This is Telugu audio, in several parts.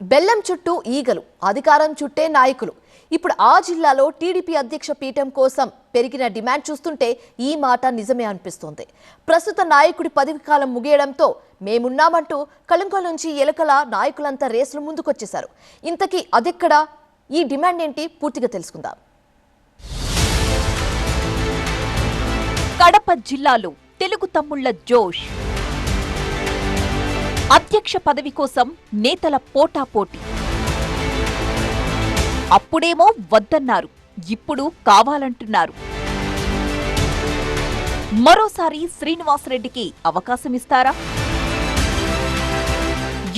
బెల్లం చుట్టూ ఈగలు, అధికారం చుట్టే నాయకులు. ఇప్పుడు ఆ జిల్లాలో టీడీపీ అధ్యక్ష పీఠం కోసం పెరిగిన డిమాండ్ చూస్తుంటే ఈ మాట నిజమే అనిపిస్తోంది. ప్రస్తుత నాయకుడి పదవి కాలం ముగియడంతో మేమున్నామంటూ కళంకో నుంచి ఎలకల నాయకులంతా రేసులు ముందుకొచ్చేశారు. ఇంతకీ అదెక్కడా, ఈ డిమాండ్ ఏంటి, పూర్తిగా తెలుసుకుందాం. కడప జిల్లాలో తెలుగు తమ్ముళ్ల జోష్. అధ్యక్ష పదవి కోసం నేతల పోటాపోటీ. అప్పుడేమో వద్దన్నారు, ఇప్పుడు కావాలంటున్నారు. మరోసారి శ్రీనివాసరెడ్డికి అవకాశమిస్తారా?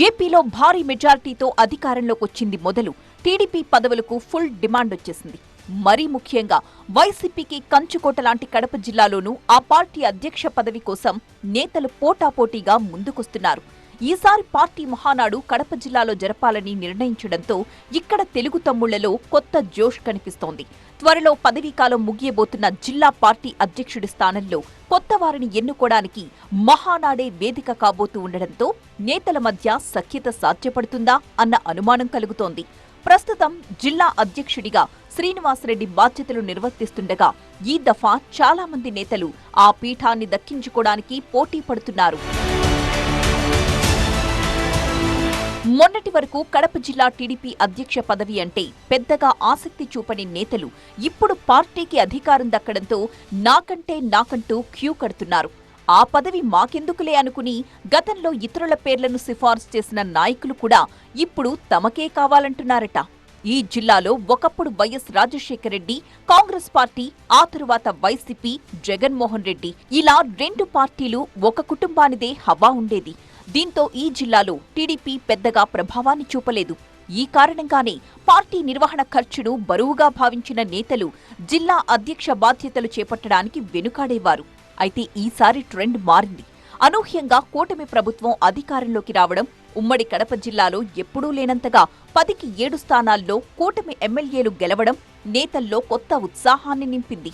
ఏపీలో భారీ మెజార్టీతో అధికారంలోకొచ్చింది మొదలు టీడీపీ పదవులకు ఫుల్ డిమాండ్ వచ్చేసింది. మరీ ముఖ్యంగా వైసీపీకి కంచుకోట లాంటి కడప జిల్లాలోనూ ఆ పార్టీ అధ్యక్ష పదవి కోసం నేతలు పోటాపోటీగా ముందుకొస్తున్నారు. ఈసారి పార్టీ మహానాడు కడప జిల్లాలో జరపాలని నిర్ణయించడంతో ఇక్కడ తెలుగు తమ్ముళ్లలో కొత్త జోష్ కనిపిస్తోంది. త్వరలో పదవీకాలం ముగియబోతున్న జిల్లా పార్టీ అధ్యక్షుడి స్థానంలో కొత్త వారిని ఎన్నుకోవడానికి మహానాడే వేదిక కాబోతూ ఉండడంతో నేతల మధ్య సఖ్యత సాధ్యపడుతుందా అన్న అనుమానం కలుగుతోంది. ప్రస్తుతం జిల్లా అధ్యక్షుడిగా శ్రీనివాసరెడ్డి బాధ్యతలు నిర్వర్తిస్తుండగా ఈ దఫా చాలా మంది నేతలు ఆ పీఠాన్ని దక్కించుకోవడానికి పోటీ పడుతున్నారు. మొన్నటి వరకు కడప జిల్లా టీడీపీ అధ్యక్ష పదవి అంటే పెద్దగా ఆసక్తి చూపని నేతలు ఇప్పుడు పార్టీకి అధికారం దక్కడంతో నాకంటూ క్యూ కడుతున్నారు. ఆ పదవి మాకెందుకులే అనుకుని గతంలో ఇతరుల పేర్లను సిఫార్సు చేసిన నాయకులు కూడా ఇప్పుడు తమకే కావాలంటున్నారట. ఈ జిల్లాలో ఒకప్పుడు వైఎస్ రాజశేఖర రెడ్డి కాంగ్రెస్ పార్టీ, ఆ తరువాత వైసీపీ, జగన్మోహన్ రెడ్డి, ఇలా రెండు పార్టీలు ఒక కుటుంబానిదే హవా ఉండేది. దీంతో ఈ జిల్లాలో టీడీపీ పెద్దగా ప్రభావాన్ని చూపలేదు. ఈ కారణంగానే పార్టీ నిర్వహణ ఖర్చును బరువుగా భావించిన నేతలు జిల్లా అధ్యక్ష బాధ్యతలు చేపట్టడానికి వెనుకాడేవారు. అయితే ఈసారి ట్రెండ్ మారింది. అనూహ్యంగా కూటమి ప్రభుత్వం అధికారంలోకి రావడం, ఉమ్మడి కడప జిల్లాలో ఎప్పుడూ లేనంతగా 10కి 7 స్థానాల్లో కూటమి ఎమ్మెల్యేలు గెలవడం నేతల్లో కొత్త ఉత్సాహాన్ని నింపింది.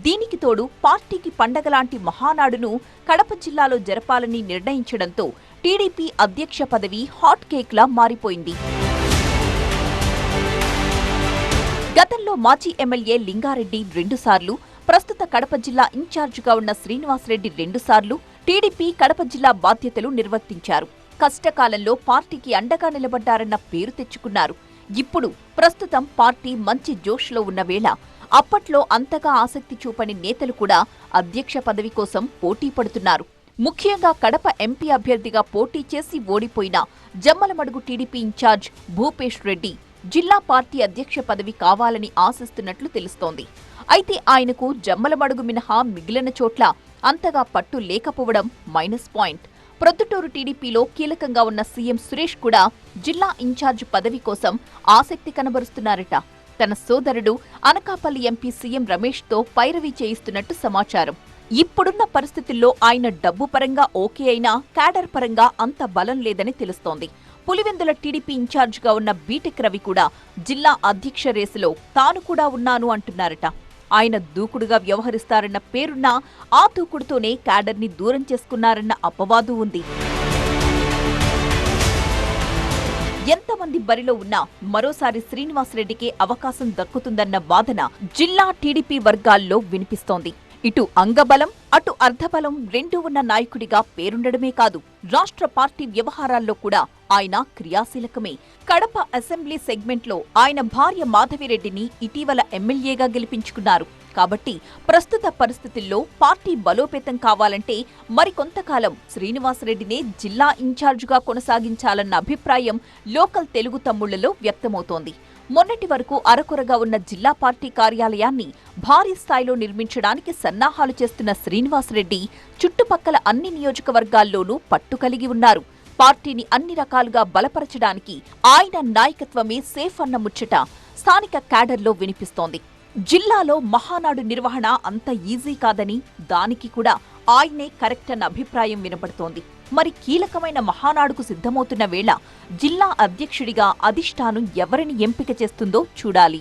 దీనికి తోడు పార్టీకి పండగలాంటి మహానాడును కడప జిల్లాలో జరపాలని నిర్ణయించడంతో టీడీపీ అధ్యక్ష పదవి హాట్ కేక్లా మారిపోయింది. గతంలో మాజీ ఎమ్మెల్యే లింగారెడ్డి 2 సార్లు, ప్రస్తుత కడప జిల్లా ఇన్ఛార్జిగా ఉన్న శ్రీనివాసరెడ్డి 2 సార్లు టీడీపీ కడప జిల్లా బాధ్యతలు నిర్వర్తించారు. కష్టకాలంలో పార్టీకి అండగా నిలబడ్డారన్న పేరు తెచ్చుకున్నారు. ఇప్పుడు ప్రస్తుతం పార్టీ మంచి జోష్లో ఉన్న వేళ అప్పట్లో అంతగా ఆసక్తి చూపని నేతలు కూడా అధ్యక్ష పదవి కోసం పోటీ పడుతున్నారు. ముఖ్యంగా కడప ఎంపీ అభ్యర్థిగా పోటీ చేసి ఓడిపోయిన జమ్మలమడుగు టీడీపీ ఇన్ఛార్జ్ భూపేష్ రెడ్డి జిల్లా పార్టీ అధ్యక్ష పదవి కావాలని ఆశిస్తున్నట్లు తెలుస్తోంది. అయితే ఆయనకు జమ్మలమడుగు మినహా మిగిలిన చోట్ల అంతగా పట్టు లేకపోవడం మైనస్ పాయింట్. ప్రొద్దుటూరు టీడీపీలో కీలకంగా ఉన్న సీఎం సురేష్ కూడా జిల్లా ఇన్ఛార్జ్ పదవి కోసం ఆసక్తి కనబరుస్తున్నారట. తన సోదరుడు అనకాపల్లి ఎంపీ సీఎం రమేష్తో పైరవీ చేయిస్తున్నట్టు సమాచారం. ఇప్పుడున్న పరిస్థితుల్లో ఆయన డబ్బు పరంగా ఓకే అయినా క్యాడర్ పరంగా అంత బలం లేదని తెలుస్తోంది. పులివెందుల టీడీపీ ఇన్ఛార్జిగా ఉన్న బీటెక్ రవి కూడా జిల్లా అధ్యక్ష రేసులో తాను కూడా ఉన్నాను అంటున్నారట. ఆయన దూకుడుగా వ్యవహరిస్తారన్న పేరున్నా ఆ దూకుడుతోనే క్యాడర్ని దూరం చేసుకున్నారన్న అపవాదు ఉంది. ఎంతమంది బరిలో ఉన్నా మరోసారి శ్రీనివాసరెడ్డికే అవకాశం దక్కుతుందన్న వాదన జిల్లా టీడీపీ వర్గాల్లో వినిపిస్తోంది. ఇటు అంగబలం, అటు అర్ధబలం రెండూ ఉన్న నాయకుడిగా పేరుండడమే కాదు, రాష్ట్ర పార్టీ వ్యవహారాల్లో కూడా ఆయన క్రియాశీలకమే. కడప అసెంబ్లీ సెగ్మెంట్లో ఆయన భార్య మాధవిరెడ్డిని ఇటీవల ఎమ్మెల్యేగా గెలిపించుకున్నారు. కాబట్టి ప్రస్తుత పరిస్థితుల్లో పార్టీ బలోపేతం కావాలంటే మరికొంతకాలం శ్రీనివాసరెడ్డినే జిల్లా ఇన్ఛార్జిగా కొనసాగించాలన్న అభిప్రాయం లోకల్ తెలుగు తమ్ముళ్లలో వ్యక్తమవుతోంది. మొన్నటి వరకు అరకొరగా ఉన్న జిల్లా పార్టీ కార్యాలయాన్ని భారీ స్థాయిలో నిర్మించడానికి సన్నాహాలు చేస్తున్న శ్రీనివాసరెడ్డి చుట్టుపక్కల అన్ని నియోజకవర్గాల్లోనూ పట్టు కలిగి ఉన్నారు. పార్టీని అన్ని రకాలుగా బలపరచడానికి ఆయన నాయకత్వమే సేఫ్ అన్న ముచ్చట స్థానిక క్యాడర్లో వినిపిస్తోంది. జిల్లాలో మహానాడు నిర్వహణ అంత ఈజీ కాదని, దానికి కూడా ఆయనే కరెక్ట్ అన్న అభిప్రాయం వినపడుతోంది. మరి కీలకమైన మహానాడుకు సిద్ధమవుతున్న వేళ జిల్లా అధ్యక్షుడిగా అధిష్టానం ఎవరిని ఎంపిక చేస్తుందో చూడాలి.